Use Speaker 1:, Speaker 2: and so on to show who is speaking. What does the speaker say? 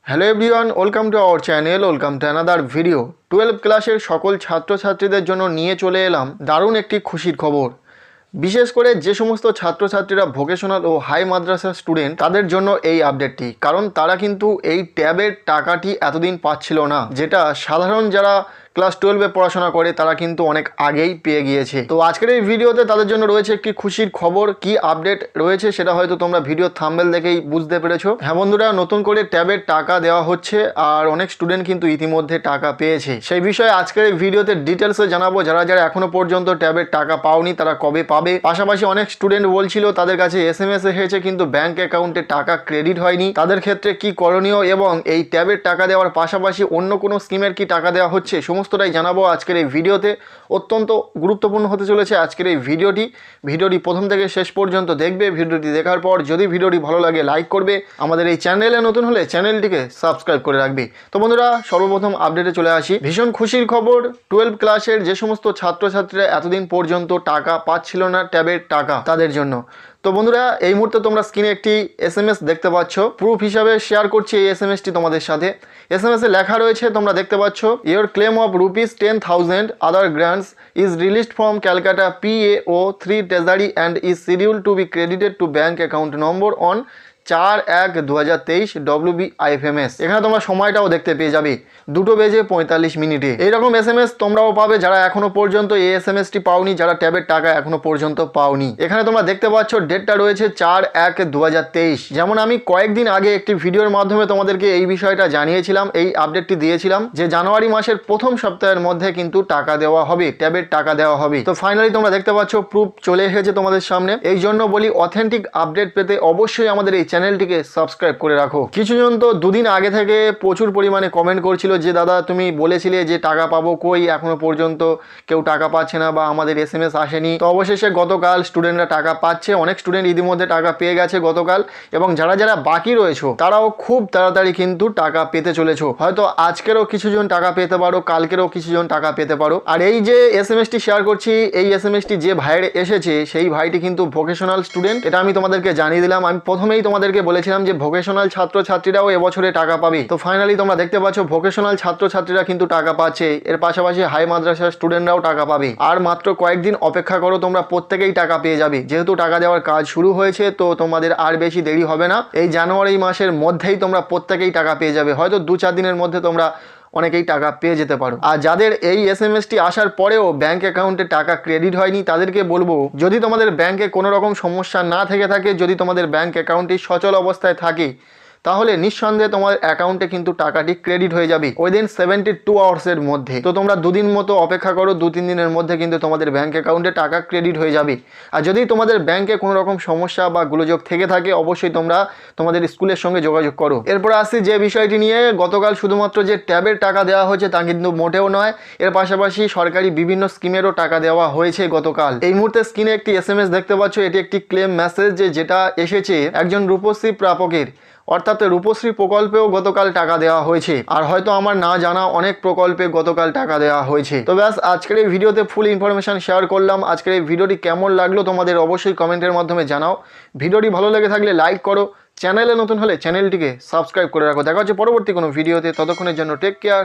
Speaker 1: Hello everyone, welcome to our channel, welcome to another video. 12 ক্লাসের সকল ছাত্রছাত্রীদের জন্য নিয়ে চলে এলাম দারুণ একটি খুশির খবর। বিশেষ করে যে সমস্ত ছাত্রছাত্রীরা ভোকেশনাল ও হাই মাদ্রাসার স্টুডেন্ট, তাদের জন্য এই আপডেটটি। কারণ তারা কিন্তু এই ট্যাবের টাকাটি এতদিন পাচ্ছিল না, যেটা সাধারণ যারা ক্লাস 12-এ পড়াশোনা করে তারা কিন্তু অনেক আগেই পেয়ে গিয়েছে। তো আজকের এই ভিডিওতে তাদের জন্য রয়েছে একটি খুশির খবর। কি আপডেট রয়েছে সেটা হয়তো তোমরা ভিডিও থাম্বনেল দেখেই বুঝতে পেরেছো। হ্যাঁ বন্ধুরা, নতুন করে ট্যাবের টাকা দেওয়া হচ্ছে আর অনেক স্টুডেন্ট কিন্তু ইতিমধ্যে টাকা পেয়েছে। সেই বিষয়ে আজকের এই ভিডিওতে ডিটেলসে জানাবো। যারা যারা এখনো পর্যন্ত ট্যাবের টাকা পাওনি তারা কবে পাবে। পাশাপাশি অনেক স্টুডেন্ট বলছিল তাদের কাছে SMS এসেছে কিন্তু ব্যাংক অ্যাকাউন্টে টাকা ক্রেডিট হয়নি, তাদের ক্ষেত্রে কি করণীয় এবং এই ট্যাবের টাকা দেওয়ার পাশাপাশি অন্য কোনো স্কিমের কি টাকা দেওয়া হচ্ছে, সমস্তটাই জানাবো আজকের এই ভিডিওতে। অত্যন্ত গুরুত্বপূর্ণ হতে চলেছে আজকের এই ভিডিওটি প্রথম থেকে শেষ পর্যন্ত দেখবে। ভিডিওটি দেখার পর যদি ভিডিওটি ভালো লাগে লাইক করবে, আমাদের এই চ্যানেলে নতুন হলে চ্যানেলটিকে সাবস্ক্রাইব করে রাখবে। তো বন্ধুরা, সর্বপ্রথম আপডেটে চলে আসি। ভীষণ খুশির খবর, 12 ক্লাসের যে সমস্ত ছাত্রছাত্রীরা এতদিন পর্যন্ত টাকা পাচ্ছিল না ট্যাবের টাকা, তাদের জন্য। তো বন্ধুরা, এই মুহূর্তে তোমরা স্ক্রিনে একটি SMS দেখতে পাচ্ছ। প্রুফ হিসাবে শেয়ার করছি এই SMSটি তোমাদের সাথে। SMS এ লেখা রয়েছে, তোমরা দেখতে পাচ্ছ, your claim of ₹10,000 other grants is released from Calcutta PAO 3 treasury and is schedule to be credited to bank account number on 4/1/2023 WBIFMS। এখানে তোমরা সময়টাও দেখতে পেয়ে যাবে, 2:45 এইরকম SMS তোমরাও পাবে যারা এখনো পর্যন্ত এই SMSটি পাওনি, যারা ট্যাবের টাকা এখনো পর্যন্ত পাওনি। এখানে তোমরা দেখতে পাচ্ছ ডেটটা রয়েছে 4/1/2023। যেমন আমি কয়েকদিন আগে একটি ভিডিওর মাধ্যমে তোমাদেরকে এই বিষয়টা জানিয়েছিলাম, এই আপডেটটি দিয়েছিলাম যে জানুয়ারি মাসের প্রথম সপ্তাহের মধ্যে কিন্তু টাকা দেওয়া হবে, ট্যাবের টাকা দেওয়া হবে। তো ফাইনালি তোমরা দেখতে পাচ্ছ প্রুফ চলে এসেছে তোমাদের সামনে। এই জন্য বলি, অথেন্টিক আপডেট পেতে অবশ্যই আমাদের এই চ্যানেলটিকে সাবস্ক্রাইব করে রাখো। কিছুজন তো দুদিন আগে থেকে প্রচুর পরিমাণে কমেন্ট করছিল যে দাদা তুমি বলেছিলে যে টাকা পাবো, কই এখনো পর্যন্ত কেউ টাকা পাচ্ছে না বা আমাদের SMS আসেনি। তো অবশেষে গতকাল স্টুডেন্টরা টাকা পাচ্ছে। অনেক স্টুডেন্ট ইতিমধ্যে টাকা পেয়ে গেছে গতকাল, এবং যারা যারা বাকি রয়েছে তারাও খুব তাড়াতাড়ি কিন্তু টাকা পেতে চলেছো। হয়তো আজকেরও কিছুজন টাকা পেতে পারো, কালকেরও কিছুজন টাকা পেতে পারো। আর এই যে SMSটি শেয়ার করছি, এই SMSটি যে ভাইয়ের এসেছে সেই ভাইটি কিন্তু ভোকেশনাল স্টুডেন্ট। এটা আমি তোমাদেরকে জানিয়ে দিলাম। আমি প্রথমেই তোমাদেরকে বলেছিলাম যে ভোকেশনাল ছাত্রছাত্রীরাও এবছরে টাকা পাবে। তো ফাইনালি তোমরা দেখতে পাচ্ছ ভোকেশনাল ছাত্রছাত্রীরা কিন্তু টাকা পাচ্ছে। এর পাশাপাশি হাই মাদ্রাসার স্টুডেন্টরাও টাকা পাবে। আর মাত্র কয়েকদিন অপেক্ষা করো, তোমরা প্রত্যেকেই টাকা পেয়ে যাবে। যেহেতু টাকা দেওয়ার কাজ শুরু হয়েছে, তো তোমাদের আর বেশি দেরি হবে না। এই জানুয়ারি মাসের মধ্যেই তোমরা প্রত্যেকেই টাকা পেয়ে যাবে। হয়তো 2-4 দিনের মধ্যে তোমরা অনেকেই টাকা পেয়ে যেতে পারো। আর যাদের এই SMSটি আসার পরেও ব্যাংক অ্যাকাউন্টে টাকা ক্রেডিট হয়নি, তাদেরকে বলবো, যদি তোমাদের ব্যাংকে কোনো রকম সমস্যা না থেকে থাকে, যদি তোমাদের ব্যাংক অ্যাকাউন্টটি সচল অবস্থায় থাকে, তাহলে নিঃসন্দেহে তোমার অ্যাকাউন্টে কিন্তু টাকাটি ক্রেডিট হয়ে যাবে উইদিন 72 আওয়ার্সের মধ্যে। তো তোমরা 2 দিন মতো অপেক্ষা করো, 2-3 দিনের মধ্যে কিন্তু তোমাদের ব্যাংক অ্যাকাউন্টে টাকা ক্রেডিট হয়ে যাবে। আর যদি তোমাদের ব্যাংকে কোনো রকম সমস্যা বা গোলযোগ থেকে থাকে, অবশ্যই তোমরা তোমাদের স্কুলের সঙ্গে যোগাযোগ করো। এরপর আসছি যে বিষয়টি নিয়ে। গতকাল শুধুমাত্র যে ট্যাবের টাকা দেওয়া হয়েছে তা কিন্তু মোটেও নয়, এর পাশাপাশি সরকারি বিভিন্ন স্কিমেরও টাকা দেওয়া হয়েছে গতকাল। এই মুহূর্তে স্ক্রিনে একটি SMS দেখতে পাচ্ছ। এটি একটি ক্লেম মেসেজ যেটা এসেছে একজন রূপশ্রী প্রাপকের, অর্থাৎ রূপশ্রী প্রকল্পেও গতকাল টাকা দেওয়া হয়েছে। আর হয়তো আমার না জানা অনেক প্রকল্পে গতকাল টাকা দেওয়া হয়েছে। তো ব্যাস, আজকের এই ভিডিওতে ফুল ইনফরমেশন শেয়ার করলাম। আজকের এই ভিডিওটি কেমন লাগলো তোমাদের অবশ্যই কমেন্টের মাধ্যমে জানাও। ভিডিওটি ভালো লেগে থাকলে লাইক করো, চ্যানেলে নতুন হলে চ্যানেলটিকে সাবস্ক্রাইব করে রাখো। দেখা হচ্ছে পরবর্তী কোনো ভিডিওতে। ততক্ষণের জন্য টেক কেয়ার।